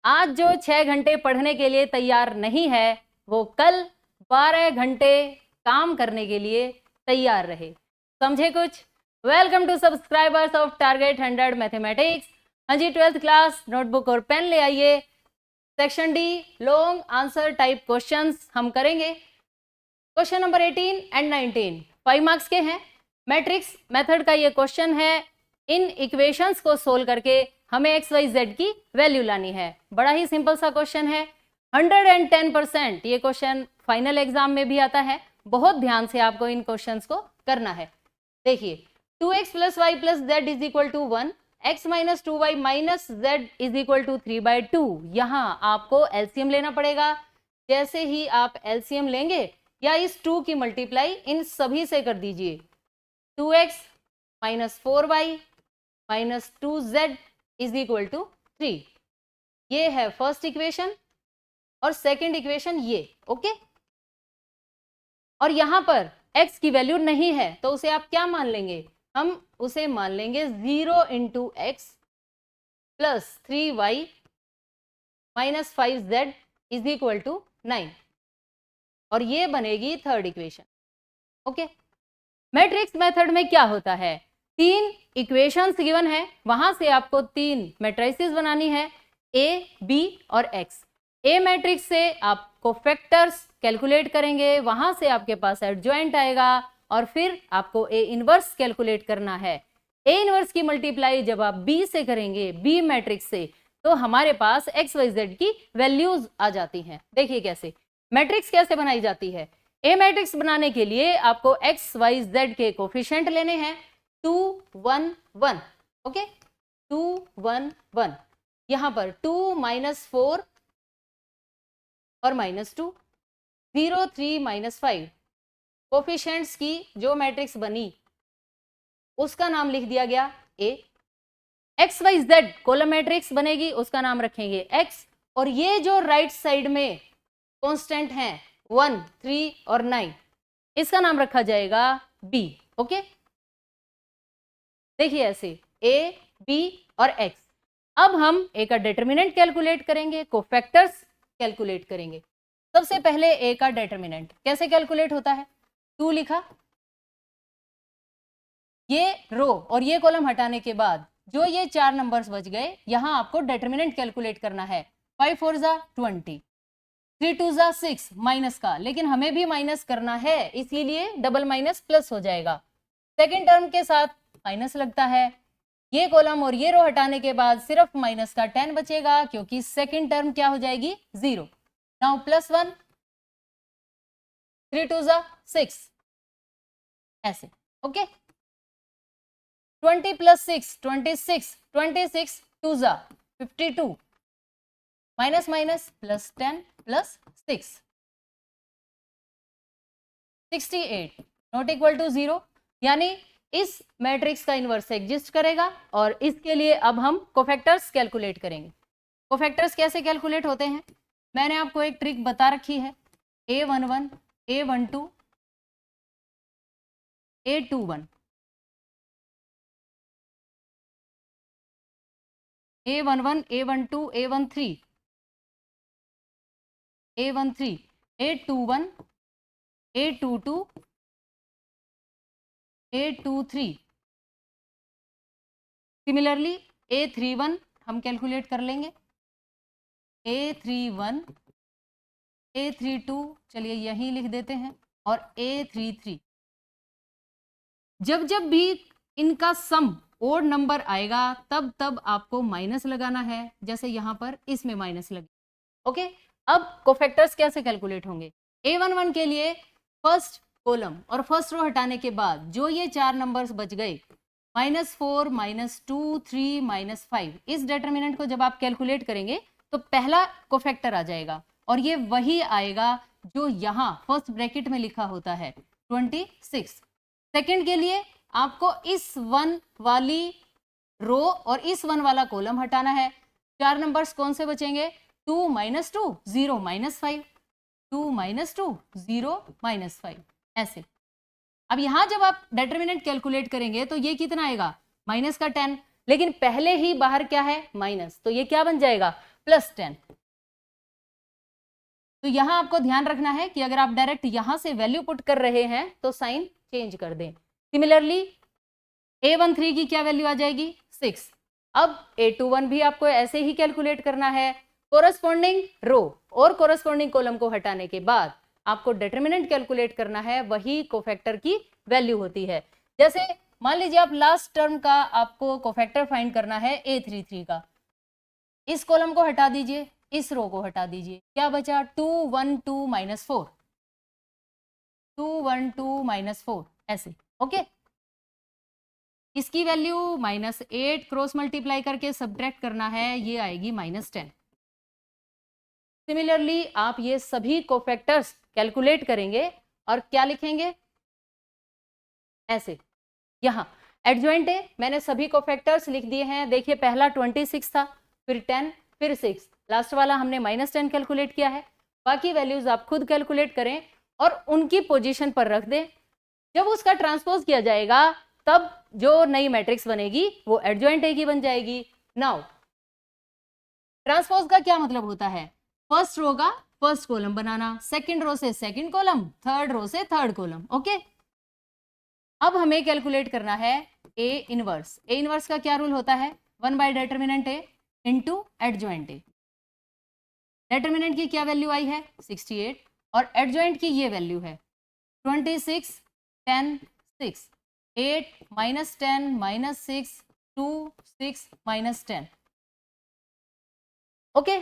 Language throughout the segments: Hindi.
आज जो 6 घंटे पढ़ने के लिए तैयार नहीं है वो कल 12 घंटे काम करने के लिए तैयार रहे। समझे कुछ? Welcome to subscribers of target 100 mathematics. हाँ जी, 12th क्लास नोटबुक और पेन ले आइए। Section D long answer type questions हम करेंगे। क्वेश्चन नंबर 18 एंड 19 5 मार्क्स के हैं। मैट्रिक्स मेथड का ये क्वेश्चन है। इन इक्वेशंस को सोल्व करके हमें एक्स वाई जेड की वैल्यू लानी है। बड़ा ही सिंपल सा क्वेश्चन है। 110% ये क्वेश्चन फाइनल एग्जाम में भी आता है। बहुत ध्यान से आपको इन क्वेश्चंस को करना है। देखिए 2x + y + z = 1, x - 2y - z = 3/2। यहाँ आपको एलसीएम लेना पड़ेगा। जैसे ही आप एलसीएम लेंगे या इस 2 की मल्टीप्लाई इन सभी से कर दीजिए। 2x - 4y - 2z = 3। ये है फर्स्ट इक्वेशन और सेकंड इक्वेशन ये। ओके, और यहां पर x की वैल्यू नहीं है तो उसे आप क्या मान लेंगे? हम उसे मान लेंगे 0 × x + 3y - 5z = 9 और ये बनेगी third equation. Okay, matrix method में क्या होता है? 3 इक्वेशंस गिवन है, वहां से आपको 3 मैट्रिसेस बनानी है, ए, बी और एक्स। ए मैट्रिक्स से आप कोफैक्टर्स कैलकुलेट करेंगे, वहां से आपके पास एडजॉइंट आएगा और फिर आपको ए इनवर्स कैलकुलेट करना है। ए इनवर्स की मल्टीप्लाई जब आप बी से करेंगे, बी मैट्रिक्स से, तो हमारे पास एक्स वाई जेड की वैल्यूज आ जाती हैं। देखिए कैसे मैट्रिक्स कैसे बनाई जाती है। ए मैट्रिक्स बनाने के लिए आपको एक्स वाई जेड के कोफिशिएंट लेने हैं 2 1 1। ओके, 2 1 1। यहां पर 2 - 4 और -2, 0 3 -5। कोफिशिएंट्स की जो मैट्रिक्स बनी उसका नाम लिख दिया गया A. X Y Z column matrix बनेगी, उसका नाम रखेंगे एक्स। और ये जो राइट साइड में कांस्टेंट हैं 1 3 और 9, इसका नाम रखा जाएगा बी। ओके, देखिए ऐसे ए, बी और एक्स। अब हम ए का डिटरमिनेंट कैलकुलेट करेंगे, कोफैक्टर्स कैलकुलेट करेंगे। सबसे पहले ए का डिटरमिनेंट कैसे कैलकुलेट होता है? 2 लिखा, ये रो और ये कॉलम हटाने के बाद जो ये 4 नंबर्स बच गए, यहां आपको डिटरमिनेंट कैलकुलेट करना है। 5 4 20, 3 2 6 माइनस का, लेकिन हमें भी माइनस करना है, इसीलिए डबल माइनस प्लस हो जाएगा। सेकेंड टर्म के साथ माइनस लगता है। ये कॉलम और ये रो हटाने के बाद सिर्फ माइनस का 10 बचेगा, क्योंकि सेकेंड टर्म क्या हो जाएगी? 0। नाउ +1, 3 2 6 ऐसे। Okay, 20 + 6 26, 26 2 52, minus minus +10 + 6 68 not equal to 0। यानी इस मैट्रिक्स का इनवर्स एग्जिस्ट करेगा और इसके लिए अब हम कोफैक्टर्स कैलकुलेट करेंगे। कोफैक्टर्स कैसे कैलकुलेट होते हैं? मैंने आपको एक ट्रिक बता रखी है। A11 A12 A21, A11 A12 A13 A13, A21 A22 A23। Similarly A31 हम कैलकुलेट कर लेंगे, A31 A32 चलिए यहीं लिख देते हैं, और A33। जब जब भी इनका सम ओड नंबर आएगा तब तब आपको माइनस लगाना है, जैसे यहां पर इसमें माइनस लगे। ओके, अब कोफैक्टर्स कैसे कैलकुलेट होंगे? A11 के लिए फर्स्ट कॉलम और फर्स्ट रो हटाने के बाद जो ये 4 नंबर्स बच गए, -4 -2 3 -5, इस डिटरमिनेंट को जब आप कैलकुलेट करेंगे तो पहला कोफैक्टर आ जाएगा और ये वही आएगा जो यहाँ फर्स्ट ब्रैकेट में लिखा होता है 26। सेकंड के लिए आपको इस 1 वाली रो और इस 1 वाला कॉलम हटाना है। 4 नंबर्स कौन से बचेंगे? 2 - 2 0 -5, 2 - 2 0 -5 ऐसे। अब यहां जब आप डिटरमिनेंट कैलकुलेट करेंगे तो ये कितना आएगा? -10, लेकिन पहले ही बाहर क्या है? माइनस, तो ये क्या बन जाएगा? प्लस 10। तो यहां आपको ध्यान रखना है कि अगर आप डायरेक्ट यहां से वैल्यू पुट कर रहे हैं तो साइन चेंज कर दें। सिमिलरली A13 की क्या वैल्यू आ जाएगी 6। अब A21 भी आपको ऐसे ही कैलकुलेट करना है। कोरस्पॉन्डिंग रो और कोरस्पॉन्डिंग कॉलम को हटाने के बाद आपको डिटरमिनेंट कैलकुलेट करना है, वही कोफैक्टर की वैल्यू होती है। जैसे मान लीजिए आप लास्ट टर्म का आपको कोफैक्टर फाइंड करना है A33 का, इस कॉलम को हटा दीजिए, इस रो को हटा दीजिए, क्या बचा 212 माइनस 4, 212 माइनस 4 ऐसे। ओके, इसकी वैल्यू -8 क्रॉस मल्टीप्लाई करके सब्ट्रैक्ट करना है, ये आएगी -10। सिमिलरली आप ये सभी कोफैक्टर्स कैलकुलेट करेंगे और क्या लिखेंगे ऐसे। यहां एडजॉइंट है, मैंने सभी कोफैक्टर्स लिख दिए हैं। देखिए पहला 26 था, फिर 10, फिर 6, लास्ट वाला हमने -10 कैलकुलेट किया है। बाकी वैल्यूज आप खुद कैलकुलेट करें और उनकी पोजीशन पर रख दें। जब उसका ट्रांसपोज किया जाएगा तब जो नई मैट्रिक्स बनेगी वो एडजॉइंट ए की बन जाएगी। नाउ ट्रांसपोज का क्या मतलब होता है, फर्स्ट रो का फर्स्ट कॉलम बनाना, सेकंड रो से सेकंड कॉलम, थर्ड रो से थर्ड कॉलम। ओके, अब हमें कैलकुलेट करना है ए इनवर्स। ए इनवर्स का क्या रूल होता है, 1/डिटरमिनेंट ए इंटू एडजॉइंट ए। डिटरमिनेंट की क्या वैल्यू आई है 68 और एडजॉइंट की ये वैल्यू है 26, 10, 6, 8 -10 -6 2 6 -10। ओके,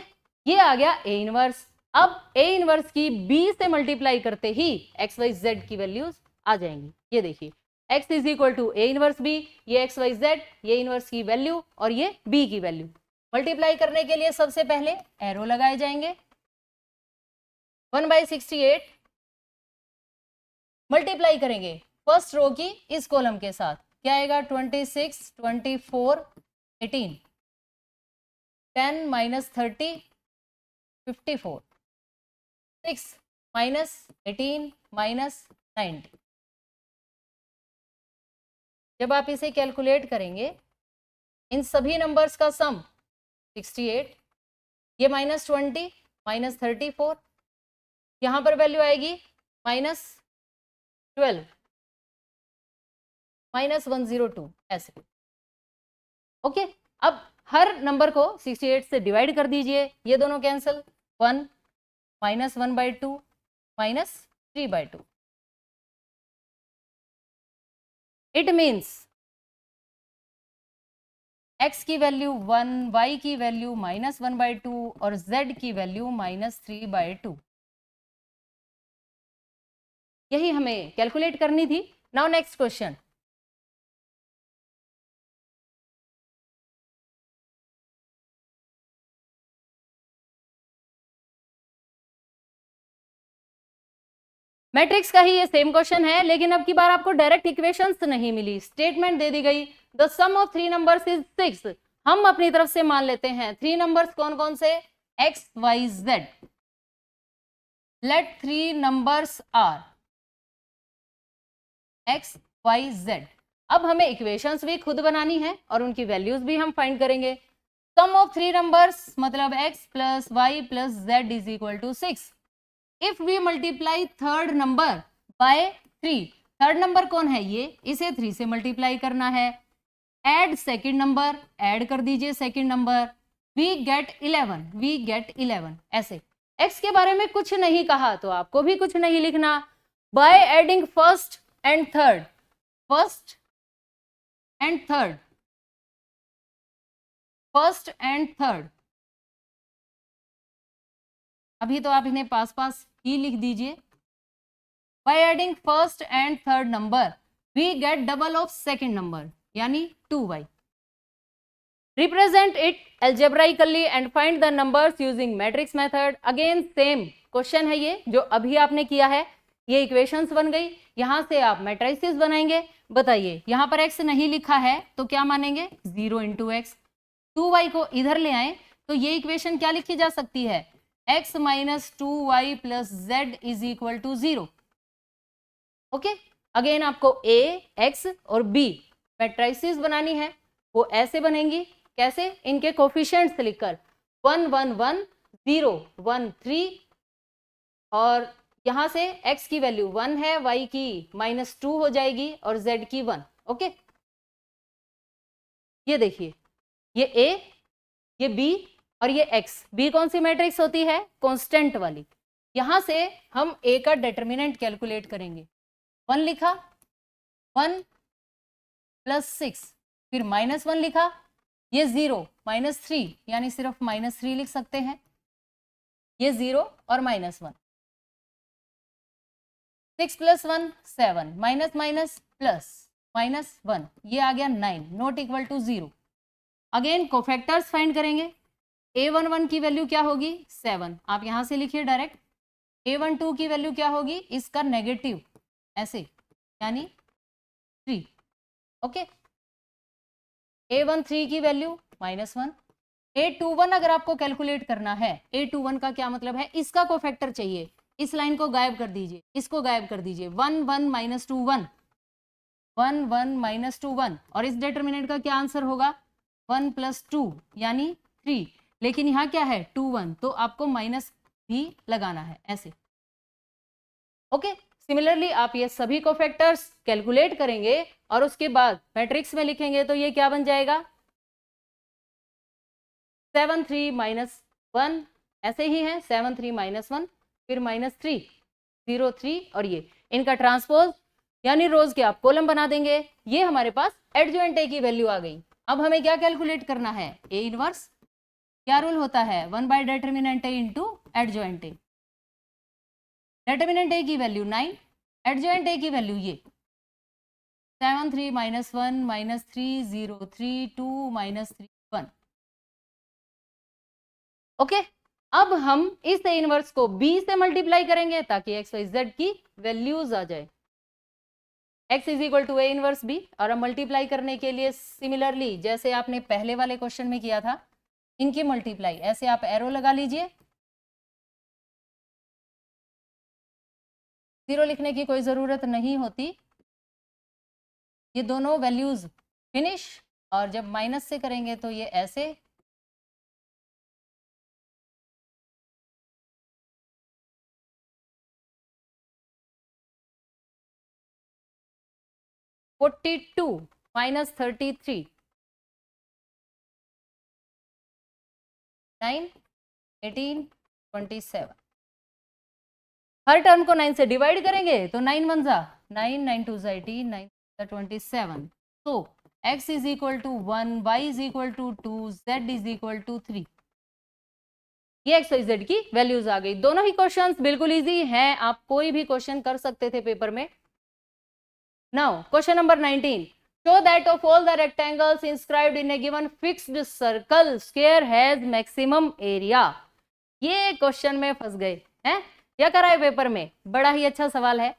ये आ गया ए इनवर्स। अब ए इनवर्स की बी से मल्टीप्लाई करते ही एक्स वाई जेड की वैल्यूज आ जाएंगी। ये देखिए x is equal to A inverse B, ये एक्स वाई जेड, ये इनवर्स की वैल्यू और ये बी की वैल्यू। मल्टीप्लाई करने के लिए सबसे पहले एरो लगाए जाएंगे। 1/68 मल्टीप्लाई करेंगे फर्स्ट रो की इस कॉलम के साथ, क्या आएगा 26, 24, 18, 10 -30 54, 6 -18 -90। जब आप इसे कैलकुलेट करेंगे इन सभी नंबर्स का सम 68, ये -20 -34, यहां पर वैल्यू आएगी -12 -102 ऐसे। ओके, अब हर नंबर को 68 से डिवाइड कर दीजिए, ये दोनों कैंसिल, 1 -1/2 -3/2। इट मीन्स x की वैल्यू 1, y की वैल्यू -1/2 और z की वैल्यू -3/2। यही हमें कैलकुलेट करनी थी। नाउ नेक्स्ट क्वेश्चन, मैट्रिक्स का ही ये सेम क्वेश्चन है, लेकिन अब की बार आपको डायरेक्ट इक्वेशंस नहीं मिली, स्टेटमेंट दे दी गई the sum of 3 numbers is 6। हम अपनी तरफ से मान लेते हैं 3 नंबर्स कौन कौन से, x y z। Let 3 numbers are x y z। अब हमें इक्वेशंस भी खुद बनानी है और उनकी वैल्यूज भी हम फाइंड करेंगे। सम ऑफ 3 नंबर्स मतलब x + y + z is equal to 6। If we multiply third number by 3, third number कौन है ये, इसे 3 से मल्टीप्लाई करना है। एड सेकेंड नंबर, ऐड कर दीजिए सेकेंड नंबर, वी गेट 11 ऐसे। x के बारे में कुछ नहीं कहा तो आपको भी कुछ नहीं लिखना। By adding first and third, first and third, first and third, अभी तो आप इन्हें पास पास ही लिख दीजिए। By adding first and third number we get double of second number यानी 2y। Represent it algebraically and find the numbers using matrix method. Again same question है ये जो अभी आपने किया है, ये इक्वेशंस बन गई, यहां से आप मैट्रिसेस बनाएंगे। बताइए यहाँ पर x नहीं लिखा है तो क्या मानेंगे 0 × x। 2y को इधर ले आए तो ये इक्वेशन क्या लिखी जा सकती है, x - 2y + z is equal to 0। Okay, again आपको a, x और b मैट्रिसेस बनानी है, वो ऐसे बनेंगी, कैसे, इनके कोफिशिएंट्स लिखकर 1 1 1 0 1 3, और यहां से x की वैल्यू 1 है, y की -2 हो जाएगी और z की 1। ओके, ये देखिए, ये a, ये b और ये x। b कौन सी मैट्रिक्स होती है? कांस्टेंट वाली। यहां से हम a का डिटर्मिनेंट कैलकुलेट करेंगे। 1 लिखा, 1 + 6, फिर -1 लिखा, ये 0 -3, यानी सिर्फ -3 लिख सकते हैं, ये 0 और -1। 6 + 1 7, माइनस माइनस प्लस -1, ये आ गया 9, not equal to 0। Again cofactors find करेंगे। a11 की वैल्यू क्या होगी? 7, आप यहां से लिखिए डायरेक्ट। a12 की वैल्यू क्या होगी? इसका नेगेटिव, ऐसे, यानी 3। ओके, a13 की वैल्यू -1। a21 अगर आपको कैलकुलेट करना है, a21 का क्या मतलब है? इसका कोफैक्टर चाहिए। इस लाइन को गायब कर दीजिए, इसको गायब कर दीजिए। 1 1 -2 1, 1 1 -2 1, और इस डिटर्मिनेंट का क्या आंसर होगा? 1 + 2 यानी 3। लेकिन यहाँ क्या है? 2 1, तो आपको माइनस भी लगाना है, ऐसे। ओके, सिमिलरली आप ये सभी कोफैक्टर्स कैलकुलेट करेंगे और उसके बाद मैट्रिक्स में लिखेंगे, तो ये क्या बन जाएगा? 7 3 -1, ऐसे ही है, 7 3 -1, फिर -3 0 3, और ये इनका ट्रांसपोज यानी रोज के आप कॉलम बना देंगे। ये हमारे पास एडजॉइंट ए की वैल्यू आ गई। अब हमें क्या कैलकुलेट करना है? A inverse. क्या रूल होता है? 1/डिटर्मिनेंट ए इंटू एडजॉइंट ए। डिटर्मिनेंट ए की वैल्यू 9, एडजॉइंट ए की वैल्यू ये 7 3 -1 -3 0 3 2 -3 1। ओके, अब हम इस ए इनवर्स को b से मल्टीप्लाई करेंगे ताकि एक्स वाई जेड की वैल्यूज आ जाए। x = a इनवर्स b, और अब मल्टीप्लाई करने के लिए सिमिलरली जैसे आपने पहले वाले क्वेश्चन में किया था, इनकी मल्टीप्लाई, ऐसे आप एरो लगा लीजिए। 0 लिखने की कोई जरूरत नहीं होती, ये दोनों वैल्यूज फिनिश, और जब माइनस से करेंगे तो ये ऐसे। -42 -33 9 18 27। हर टर्म को 9 से डिवाइड करेंगे तो 9 1 जा 9, 9 2 जा 18, 9 27। तो x = 1, y = 2, z = 3। ये एक्स वाई जेड की वैल्यूज आ गई। दोनों ही क्वेश्चंस बिल्कुल इजी हैं, आप कोई भी क्वेश्चन कर सकते थे पेपर में। Now question number 19, show that of all the rectangles inscribed in a given fixed circle square has maximum area। ये क्वेश्चन में फंस गए हैं, क्या करा है पेपर में? बड़ा ही अच्छा सवाल है,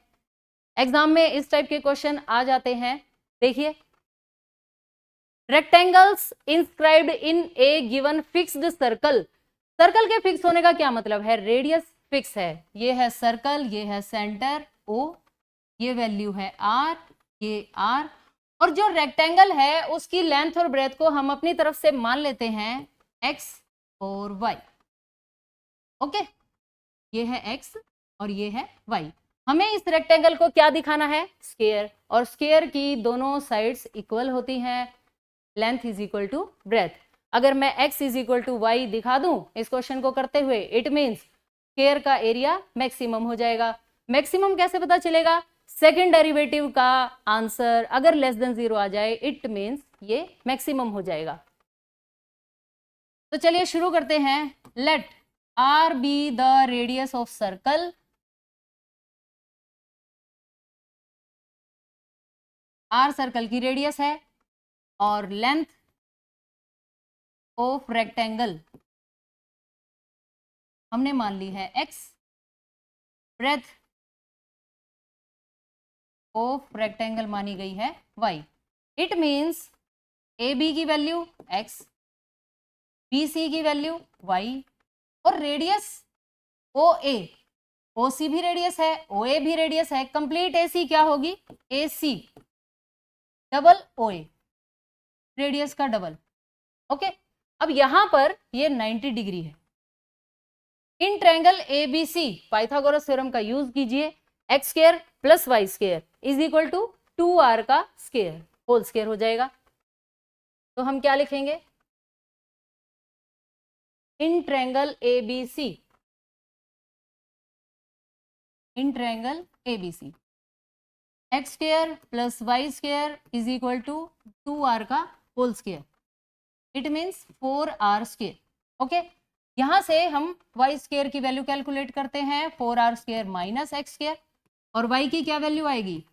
एग्जाम में इस टाइप के क्वेश्चन आ जाते हैं। देखिए, rectangles inscribed in A given fixed circle. Circle के फिक्स होने का क्या मतलब है? रेडियस फिक्स है, ये है सर्कल, ये है सेंटर O, ये वैल्यू है R, ये R, और जो रेक्टेंगल है उसकी लेंथ और ब्रेथ को हम अपनी तरफ से मान लेते हैं X और Y। ओके, ये है X और ये है Y। हमें इस रेक्टेंगल को क्या दिखाना है? स्क्वायर, और स्क्वायर की दोनों साइड्स इक्वल होती हैं, लेंथ = ब्रेथ। अगर मैं x = y दिखा दूं इस क्वेश्चन को करते हुए, इट मींस स्क्वायर का एरिया मैक्सिमम हो जाएगा। मैक्सिमम कैसे पता चलेगा? सेकंड डेरिवेटिव का आंसर अगर <0 आ जाए, इट मींस ये मैक्सिमम हो जाएगा। तो चलिए शुरू करते हैं। Let r be the radius of circle. r circle की रेडियस है और लेंथ ऑफ रेक्टेंगल हमने मान ली है x, ब्रेथ ऑफ रेक्टेंगल मानी गई है y। It means A B की वैल्यू x, बी सी की वैल्यू y, और radius O A, O C भी रेडियस है, ओ ए भी रेडियस है, कंप्लीट ए सी क्या होगी? A C double O A, radius का डबल। ओके, अब यहां पर ये 90 डिग्री है। In triangle ABC Pythagoras theorem का यूज कीजिए, x square plus y square is equal to 2r का स्क्वायर होल स्क्वायर हो जाएगा। तो हम क्या लिखेंगे, in triangle ABC, in triangle ABC x square plus y square is equal to 2r का whole square, it means 4r square. Okay, यहां से हम वाई स्क्वायर की वैल्यू कैलकुलेट करते हैं, 4r square minus x square, और वाई की क्या वैल्यू आएगी,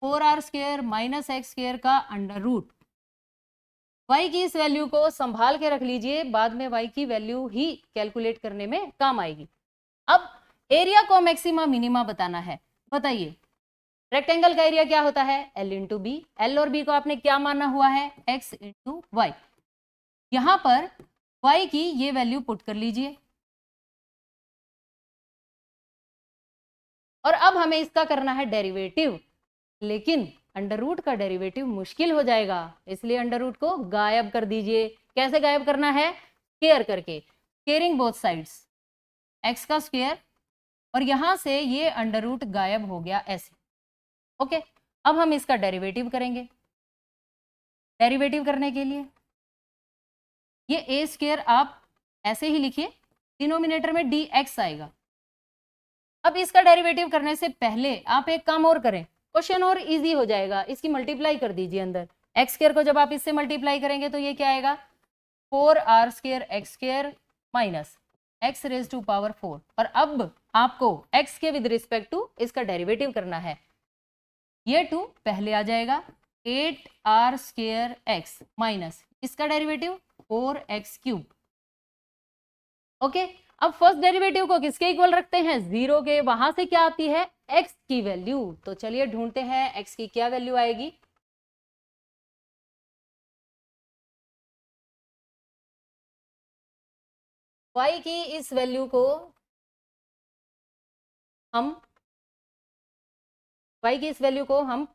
4r square minus x square का अंडर रूट। वाई की इस वैल्यू को संभाल के रख लीजिए, बाद में वाई की वैल्यू ही कैलकुलेट करने में काम आएगी। अब एरिया को मैक्सिमा मिनिमा बताना है। बताइए, रेक्टेंगल का एरिया क्या होता है, L इंटू बी। एल और बी को आपने क्या माना हुआ है, x इंटू वाई। यहां पर y की ये वैल्यू पुट कर लीजिए, और अब हमें इसका करना है डेरिवेटिव, लेकिन अंडर रूट का डेरिवेटिव मुश्किल हो जाएगा, इसलिए अंडर रूट को गायब कर दीजिए। कैसे गायब करना है, स्क्वायर करके, स्क्वेयरिंग बोथ साइड्स, x का स्क्वायर, और यहां से ये अंडर रूट गायब हो गया ऐसे। ओके, अब हम इसका डेरिवेटिव करेंगे। डेरिवेटिव करने के लिए ये ए स्क्वायर आप ऐसे ही लिखिए, डिनोमिनेटर में dx आएगा। अब इसका डेरिवेटिव करने से पहले आप एक काम और करें, क्वेश्चन और इजी हो जाएगा, इसकी मल्टीप्लाई कर दीजिए अंदर। एक्स स्क्वायर को जब आप इससे मल्टीप्लाई करेंगे तो ये क्या आएगा, 4r square x square minus x raise to power 4। और अब आपको x के विद रिस्पेक्ट टू इसका डेरिवेटिव करना है, ये 2 पहले आ जाएगा, 8r स्क्वायर x माइनस इसका डेरिवेटिव 4x क्यूब। ओके, अब फर्स्ट डेरिवेटिव को किसके इक्वल रखते हैं, 0 के। वहां से क्या आती है, x की वैल्यू। तो चलिए ढूंढते हैं x की क्या वैल्यू आएगी। y की इस वैल्यू को हम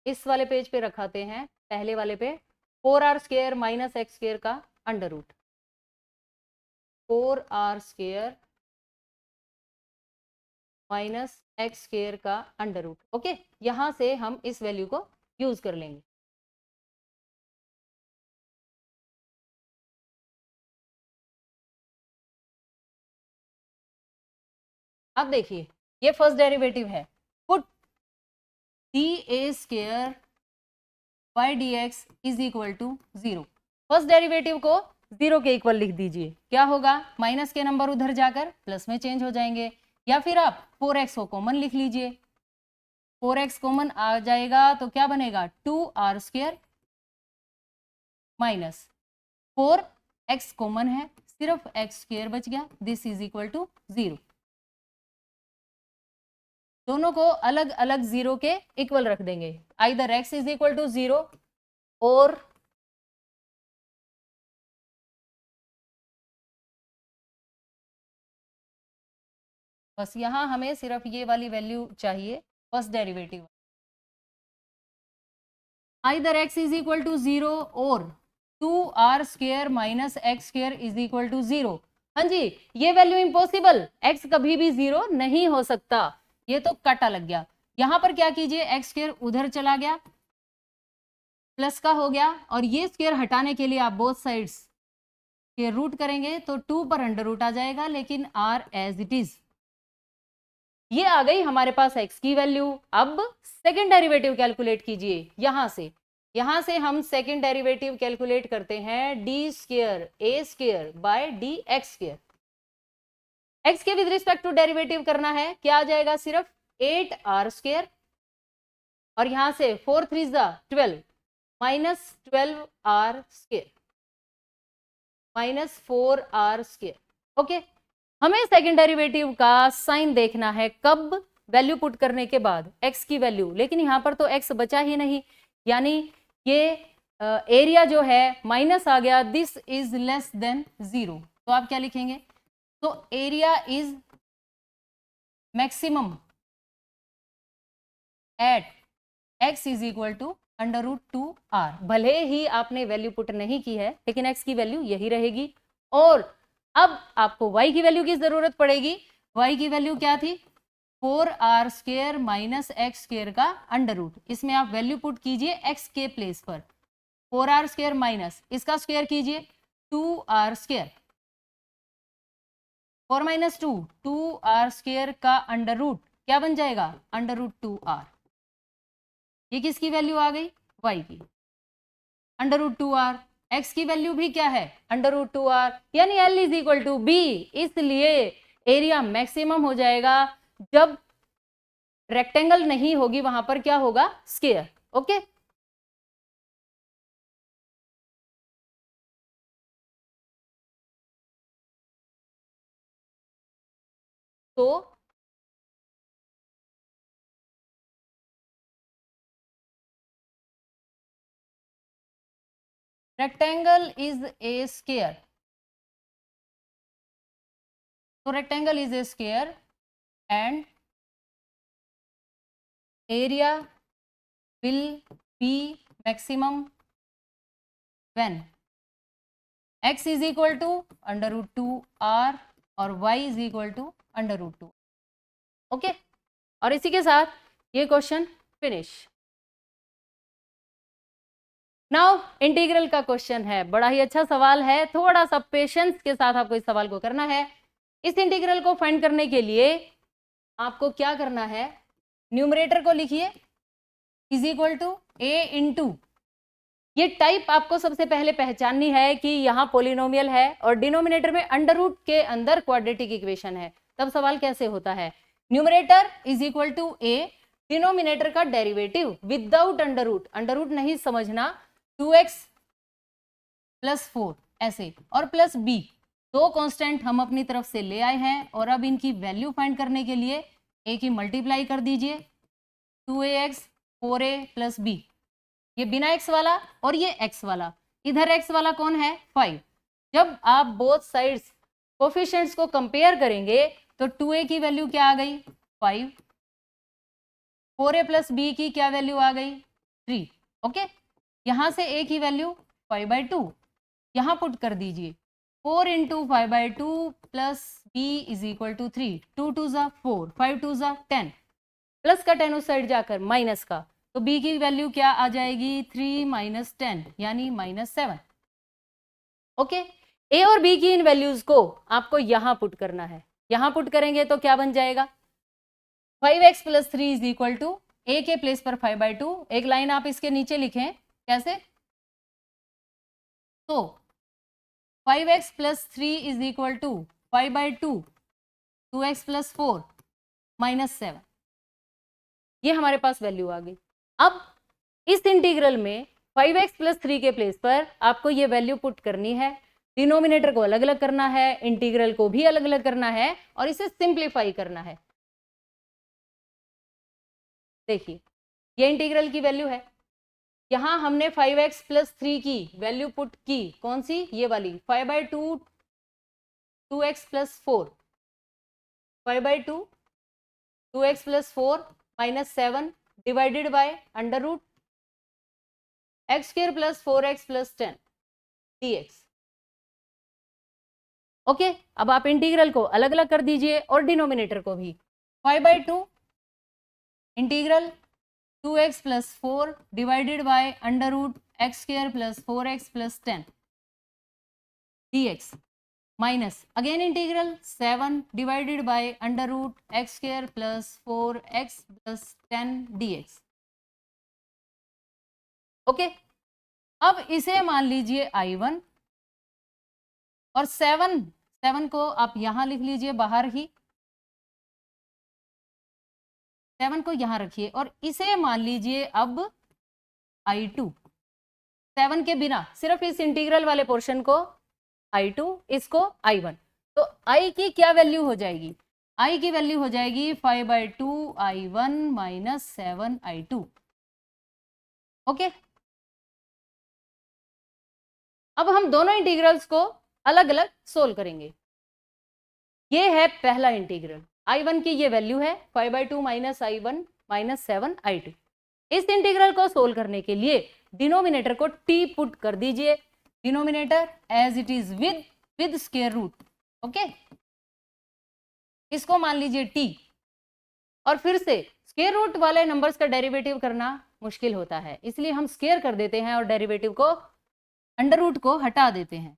इस वाले पेज पे रखाते हैं, पहले वाले पे, 4r square minus x square का under root, 4r square minus x square का अंडर रूट। ओके, यहां से हम इस वैल्यू को यूज कर लेंगे। अब देखिए, ये फर्स्ट डेरिवेटिव है, put d square by d x is equal to 0। First derivative को 0 के इक्वल लिख दीजिए, क्या होगा, माइनस के नंबर उधर जाकर प्लस में चेंज हो जाएंगे, या फिर आप 4x को कॉमन लिख लीजिए, 4x कॉमन आ जाएगा तो क्या बनेगा, 2r square minus 4x common है, सिर्फ x स्क्वायर बच गया, दिस इज इक्वल टू 0। दोनों को अलग अलग 0 के इक्वल रख देंगे, either x is equal to 0 और बस यहां हमें सिर्फ ये वाली वैल्यू चाहिए, first derivative, either x is equal to 0 और 2r square minus x square is equal to 0। हाँ जी, ये वैल्यू इम्पॉसिबल, x कभी भी 0 नहीं हो सकता, ये तो काटा लग गया। यहां पर क्या कीजिए, एक्स स्क्वायर उधर चला गया, प्लस का हो गया, और ये स्क्वायर हटाने के लिए आप बोथ साइड्स के रूट करेंगे तो 2 पर अंडर रूट आ जाएगा, लेकिन r एज इट इज। ये आ गई हमारे पास x की वैल्यू। अब सेकंड डेरिवेटिव कैलकुलेट कीजिए, यहां से हम सेकंड डेरिवेटिव कैलकुलेट करते हैं, D square A square by D x square. X के विद रिस्पेक्ट टू डेरिवेटिव करना है, क्या आ जाएगा, सिर्फ 8r स्क्वायर, और यहां से 4 3 12 minus 12r square minus 4r square. Okay, हमें सेकंड डेरिवेटिव का साइन देखना है, कब, वैल्यू पुट करने के बाद, x की वैल्यू, लेकिन यहां पर तो x बचा ही नहीं, यानी ये एरिया जो है माइनस आ गया, दिस इज लेस देन 0। तो आप क्या लिखेंगे, तो area is maximum at x is equal to √2r। भले ही आपने वैल्यू पुट नहीं की है लेकिन x की वैल्यू यही रहेगी। और अब आपको y की वैल्यू की जरूरत पड़ेगी। y की वैल्यू क्या थी? 4r² माइनस x² का अंडर रूट। इसमें आप वैल्यू पुट कीजिए x के प्लेस पर। 4r² माइनस इसका स्क्वायर कीजिए 2r²। 4 माइनस 2 2r² का अंडर रूट क्या बन जाएगा? √2r। ये किसकी वैल्यू आ गई? y की। √2r। x की वैल्यू भी क्या है? √2r। यानी L is equal to B। इसलिए एरिया मैक्सिमम हो जाएगा जब रेक्टेंगल नहीं होगी, वहां पर क्या होगा? स्क्वायर। ओके, तो rectangle is a square. So rectangle is a square and area will be maximum when x is equal to √2r और y is equal to √2। Okay, और इसी के साथ ये क्वेश्चन फिनिश। नाउ इंटीग्रल का क्वेश्चन है, बड़ा ही अच्छा सवाल है। थोड़ा सा पेशेंस के साथ आपको इस सवाल को करना है। इस इंटीग्रल को फाइंड करने के लिए आपको क्या करना है? न्यूमरेटर को लिखिए is equal to a into, ये टाइप आपको सबसे पहले पहचाननी है कि यहाँ पोलिनोमियल है और डिनोमिनेटर में अंडर रूट के अंदर क्वाड्रेटिक इक्वेशन है। तब सवाल कैसे होता है? Numerator is equal to a, denominator का डेरिवेटिव विदाउट अंडर रूट नहीं समझना, 2x प्लस 4 ऐसे और प्लस b। दो कांस्टेंट हम अपनी तरफ से ले आए हैं और अब इनकी वैल्यू फाइंड करने के लिए a की मल्टीप्लाई कर दीजिए 2ax 4a प्लस b। ये बिना x वाला और ये x वाला, इधर x वाला कौन है? 5। जब आप बोथ साइड्स कोफिशिएंट्स को कंपेयर करेंगे तो 2a की वैल्यू क्या आ गई? 5। 4a प्लस b की क्या वैल्यू आ गई? 3। ओके, यहां से a की वैल्यू 5/2 यहां पुट कर दीजिए। 4 into 5/2 plus b is equal to 3। 2 2 ज़ा 4, 5 2 ज़ा 10, प्लस का 10 उस साइड जाकर माइनस का, तो b की वैल्यू क्या आ जाएगी? 3 माइनस 10 यानी -7। ओके, a और b की इन वैल्यूज को आपको यहां पुट करना है। यहां पुट करेंगे तो क्या बन जाएगा? 5x plus 3 is equal to a के प्लेस पर 5/2। एक लाइन आप इसके नीचे लिखें, कैसे? तो 5x plus 3 is equal to 5/2, 2x plus 4 -7। ये हमारे पास वैल्यू आ गई। अब इस इंटीग्रल में 5x प्लस 3 के प्लेस पर आपको ये वैल्यू पुट करनी है। डिनोमिनेटर को अलग अलग करना है, इंटीग्रल को भी अलग अलग करना है और इसे सिंप्लीफाई करना है। देखिए, ये इंटीग्रल की वैल्यू है। यहां हमने 5x प्लस 3 की वैल्यू पुट की, कौन सी? ये वाली 5/2 2x plus 4, 5/2 2x plus 4 -7 divided by under root x² plus 4x plus 10 dx। Okay, अब आप इंटीग्रल को अलग अलग कर दीजिए और डिनोमिनेटर को भी। 5/2 integral 2x plus 4 divided by under root x² plus 4x plus 10 dx minus again integral 7 divided by under root x² plus 4x plus 10 dx। Okay, अब इसे मान लीजिए I1 और 7 को आप यहां लिख लीजिए बाहर ही, 7 को यहां रखिए और इसे मान लीजिए अब I2। 7 के बिना सिर्फ इस इंटीग्रल वाले पोर्शन को I2, इसको I1। तो I की क्या वैल्यू हो जाएगी? I की वैल्यू हो जाएगी 5/2 I1 माइनस 7 I2। ओके, अब हम दोनों इंटीग्रल्स को अलग अलग सोल्व करेंगे। ये है पहला इंटीग्रल, I1 की ये वैल्यू है 5/2 माइनस I1 माइनस 7 I2। इस इंटीग्रल को सोल्व करने के लिए डिनोमिनेटर को t पुट कर दीजिए, denominator as it is with square root, okay, इसको मान लीजिए t। और फिर से स्क्वायर रूट वाले नंबर्स का डेरिवेटिव करना मुश्किल होता है, इसलिए हम स्क्वायर कर देते हैं और डेरिवेटिव को अंडर रूट को हटा देते हैं।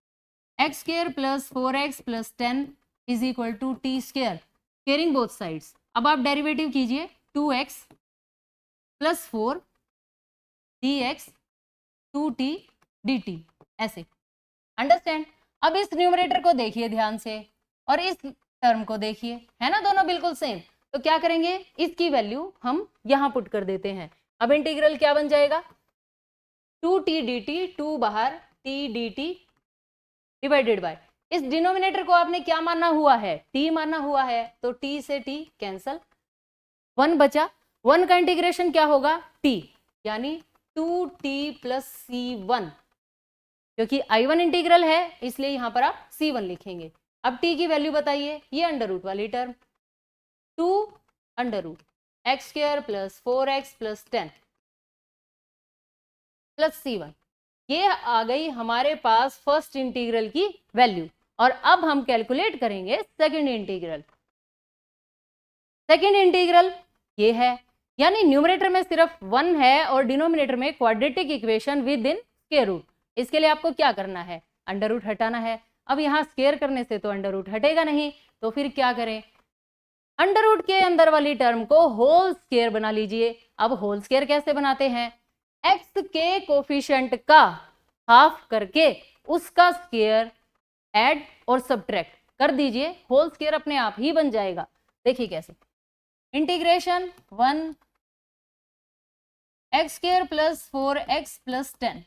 X square plus 4x plus 10 is equal to t square, squaring both sides. अब आप डेरिवेटिव कीजिए 2x plus 4 dx 2t dt, ऐसे, अंडरस्टैंड। अब इस न्यूमरेटर को देखिए ध्यान से और इस टर्म को देखिए, है ना दोनों बिल्कुल सेम। तो क्या करेंगे, इसकी वैल्यू हम यहां पुट कर देते हैं। अब इंटीग्रल क्या बन जाएगा, 2t dt, 2 बाहर t dt डिवाइडेड बाय, इस डिनोमिनेटर को आपने क्या माना हुआ है, t माना हुआ है, तो t से t कैंसल, 1 बचा, 1 का इंटीग्रेशन क्या होगा t, यानी 2t प्लस c1, क्योंकि i1 इंटीग्रल है इसलिए यहां पर आप c1 लिखेंगे। अब t की वैल्यू बताइए, ये अंडर रूट वाली term 2 under root x square plus 4x plus 10 plus c1, ये आ गई हमारे पास फर्स्ट इंटीग्रल की वैल्यू। और अब हम कैलकुलेट करेंगे सेकंड इंटीग्रल। सेकंड इंटीग्रल ये है, यानी न्यूमरेटर में सिर्फ 1 है और डिनोमिनेटर में quadratic equation within square root. इसके लिए आपको क्या करना है, अंडर रूट हटाना है। अब यहाँ स्क्वायर करने से तो अंडर रूट हटेगा नहीं, तो फिर क्या करें, अंडर रूट के अंदर वाली टर्म को होल स्क्वायर बना लीजिए। अब होल स्क्वायर कैसे बनाते हैं, एक्स के कोफिशिएंट का हाफ करके उसका स्क्वायर ऐड और सब्ट्रैक्ट कर दीजिए, होल स्क्वायर अपने आप ही बन जाएगा। देखिए कैसे, integration 1 x square plus 4x plus 10,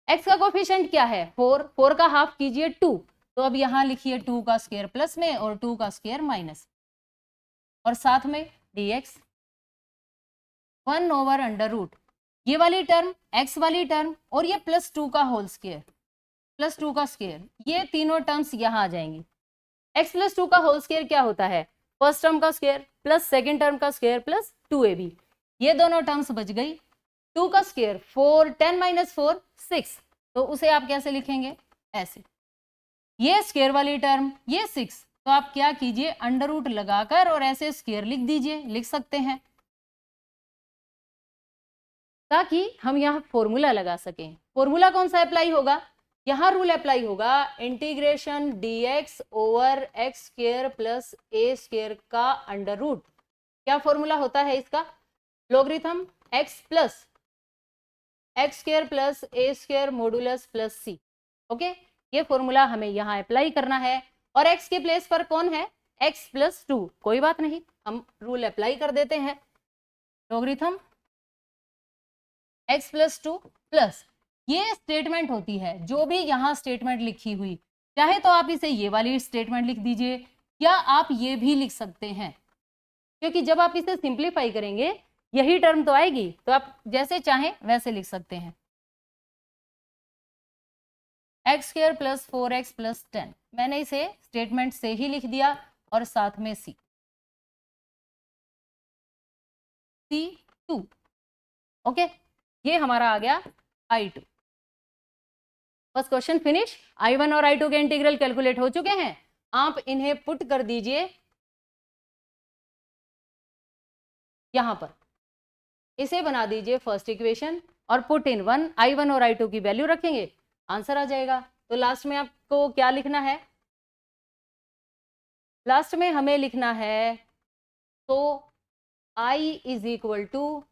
x का कोफिशिएंट क्या है 4, 4 का हाफ कीजिए 2, तो अब यहां लिखिए 2 का स्क्वायर प्लस में और 2 का स्क्वायर माइनस, और साथ में dx 1 ओवर अंडर रूट, ये वाली टर्म x वाली टर्म और ये प्लस 2 का होल स्क्वायर प्लस 2 का स्क्वायर, ये तीनों टर्म्स यहां आ जाएंगी। x प्लस 2 का होल स्क्वायर क्या होता है, फर्स्ट टर्म का स्क्वायर प्लस सेकेंड टर्म का स्क्वायर प्लस 2ab, ये दोनों टर्म्स बच गई। 2 का स्क्वायर 4, 10 माइनस 4 6, तो उसे आप कैसे लिखेंगे, ऐसे, ये स्क्वायर वाली टर्म ये 6, तो आप क्या कीजिए अंडर रूट लगाकर और ऐसे स्क्वायर लिख दीजिए, लिख सकते हैं, ताकि हम यहाँ फॉर्मूला लगा सकें। फॉर्मूला कौन सा अप्लाई होगा, यहाँ रूल अप्लाई होगा integration dx over X square plus A square का अंडर रूट। क्या फॉर्मूला होता है इसका, logarithm x plus X square plus A square modulus plus C, okay, ये फॉर्मूला हमें यहाँ अप्लाई करना है। और x के प्लेस पर कौन है, x प्लस 2, कोई बात नहीं, हम रूल अप्लाई कर देते हैं, लॉगरिथम x प्लस 2 प्लस, ये स्टेटमेंट होती है जो भी यहाँ स्टेटमेंट लिखी हुई, चाहे तो आप इसे ये वाली स्टेटमेंट लिख दीजिए या आप ये भी लिख सकते हैं, क्योंकि जब आप इसे सिंप्लीफाई करेंगे यही टर्म तो आएगी, तो आप जैसे चाहें वैसे लिख सकते हैं, x square plus 4x plus 10, मैंने इसे स्टेटमेंट से ही लिख दिया और साथ में C2, ओके, ये हमारा आ गया I2। First question finish. I1 और I2 के इंटीग्रल कैलकुलेट हो चुके हैं, आप इन्हें पुट कर दीजिए यहां पर, इसे बना दीजिए फर्स्ट इक्वेशन और पुट इन 1, I1 और I2 की वैल्यू रखेंगे, आंसर आ जाएगा। तो लास्ट में आपको क्या लिखना है, लास्ट में हमें लिखना है, तो I is equal to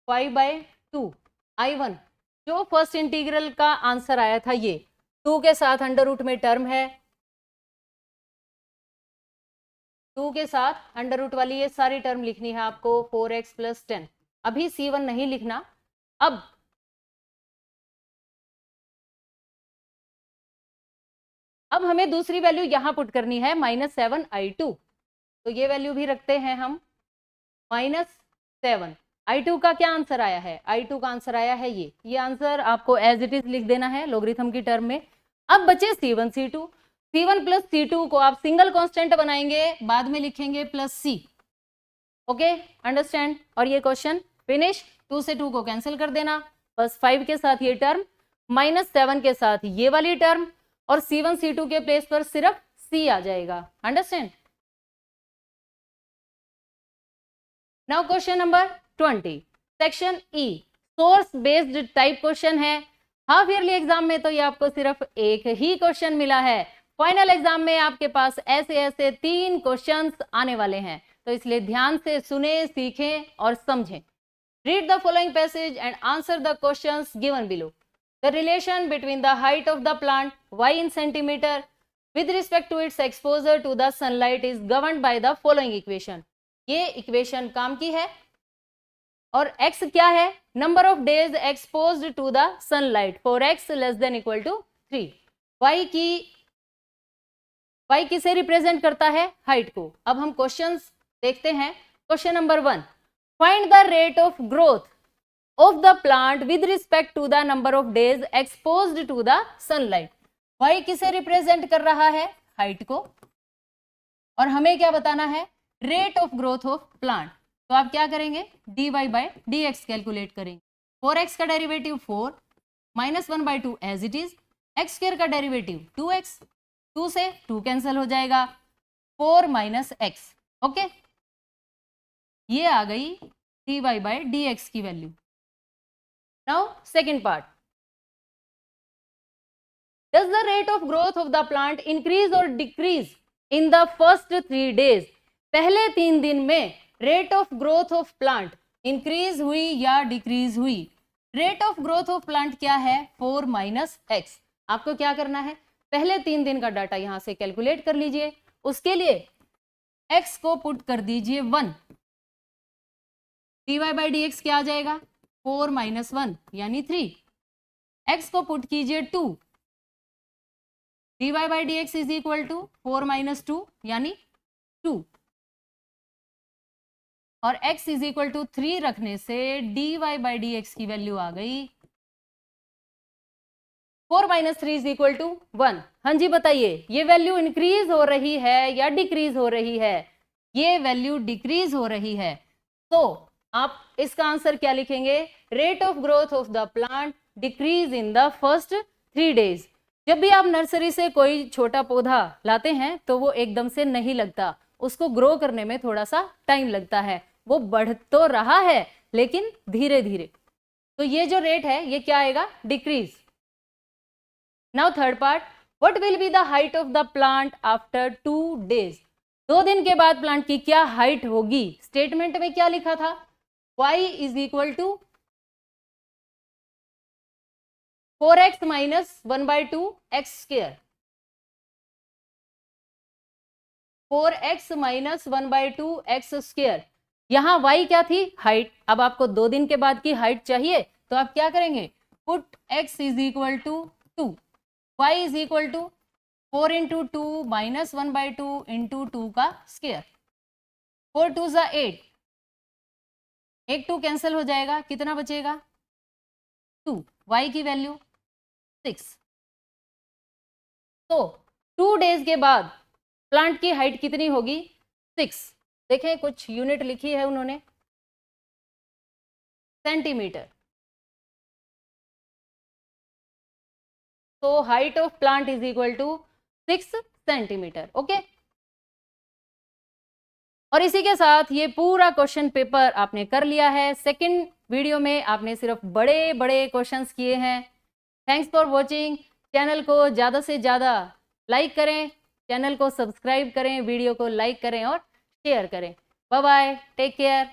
5/2 I1, जो फर्स्ट इंटीग्रल का आंसर आया था, ये 2 के साथ अंडर रूट में टर्म है, 2 के साथ अंडर रूट वाली ये सारी टर्म लिखनी है आपको, 4x प्लस 10, अभी C1 नहीं लिखना। अब हमें दूसरी वैल्यू यहां पुट करनी है -7 I2, तो ये वैल्यू भी रखते हैं हम, -7 I2 का क्या आंसर आया है, I2 का आंसर आया है ये आंसर आपको एज इट इज लिख देना है लॉगरिथम की टर्म में। अब बचे C1 C2, C1 plus C2 को आप सिंगल कांस्टेंट बनाएंगे, बाद में लिखेंगे प्लस C, ओके, अंडरस्टैंड। और ये क्वेश्चन फिनिश। 2 से 2 को कैंसिल कर देना, बस 5 के साथ ये टर्म, -7 के साथ ये वाली टर्म, और C1 C2 के प्लेस पर सिर्फ C आ जाएगा। Understand. Now question number 20, section E, source based type question है। हाफ ईयरली एग्जाम में तो ये आपको सिर्फ एक ही क्वेश्चन मिला है, फाइनल एग्जाम में आपके पास ऐसे ऐसे 3 क्वेश्चंस आने वाले हैं, तो इसलिए ध्यान से सुने, सीखें और समझें। Read the following passage and answer the questions given below. The relation between the height of the plant y in centimeter with respect to its exposure to the sunlight is governed by the following equation। ये इक्वेशन काम की है, और x क्या है? Number of days exposed to the sunlight for x less than equal to 3। y किसे रिप्रेजेंट करता है? हाइट को। अब हम क्वेश्चंस देखते हैं। Question number 1, find the rate of growth of the plant with respect to the number of days exposed to the sunlight. y किसे रिप्रेजेंट कर रहा है? हाइट को। और हमें क्या बताना है? Rate of growth of plant. तो आप क्या करेंगे? dy बाई dx कैलकुलेट करेंगे। 4x का derivative 4 -1/2 as it is, x square का डेरिवेटिव 2x, 2 से 2 कैंसिल हो जाएगा, 4 - x। ओके, ये आ गई dy बाई dx की value. Now second part, does the rate of growth of the plant increase और decrease in the first 3 days. पहले 3 दिन में rate of growth of plant increase हुई या डिक्रीज हुई? Rate of growth of plant क्या है? 4 - x। आपको क्या करना है? पहले 3 दिन का डाटा यहां से कैलकुलेट कर लीजिए। उसके लिए x को पुट कर दीजिए 1, dy बाई dx क्या आ जाएगा? 4 - 1 यानी 3। x को पुट कीजिए 2, dy by dx is equal to 4 - 2 यानी 2, और x इज इक्वल टू 3 रखने से dy बाई dx की वैल्यू आ गई 4 - 3 इज इक्वल टू 1। हाँ जी बताइए, ये वैल्यू इंक्रीज हो रही है या डिक्रीज हो रही है? ये वैल्यू डिक्रीज हो रही है। तो आप इसका आंसर क्या लिखेंगे? Rate of growth of the plant decrease in the first 3 days. जब भी आप नर्सरी से कोई छोटा पौधा लाते हैं तो वो एकदम से नहीं लगता, उसको ग्रो करने में थोड़ा सा टाइम लगता है। वो बढ़ तो रहा है लेकिन धीरे धीरे, तो ये जो रेट है ये क्या आएगा? Decrease. Now third part, what will be the height of the plant after 2 days. 2 दिन के बाद प्लांट की क्या हाइट होगी? स्टेटमेंट में क्या लिखा था? y is equal to 4x - 1/2 x square, 4x - 1/2 x square. यहाँ y क्या थी? हाइट। अब आपको 2 दिन के बाद की हाइट चाहिए, तो आप क्या करेंगे? Put x is equal to 2, y is equal to 4 × 2 - 1/2 × 2 का स्क्वायर, 4 2 = 8, 1 2 कैंसिल हो जाएगा, कितना बचेगा? 2। y की वैल्यू 6। तो 2 डेज के बाद प्लांट की हाइट कितनी होगी? 6। देखें कुछ यूनिट लिखी है उन्होंने, सेंटीमीटर। तो height of plant is equal to 6 centimetre. Okay, और इसी के साथ ये पूरा क्वेश्चन पेपर आपने कर लिया है। सेकंड वीडियो में आपने सिर्फ बड़े बड़े क्वेश्चंस किए हैं। Thanks for watching. चैनल को ज़्यादा से ज़्यादा लाइक करें, चैनल को सब्सक्राइब करें, वीडियो को लाइक करें और शेयर करें। Bye bye, take care.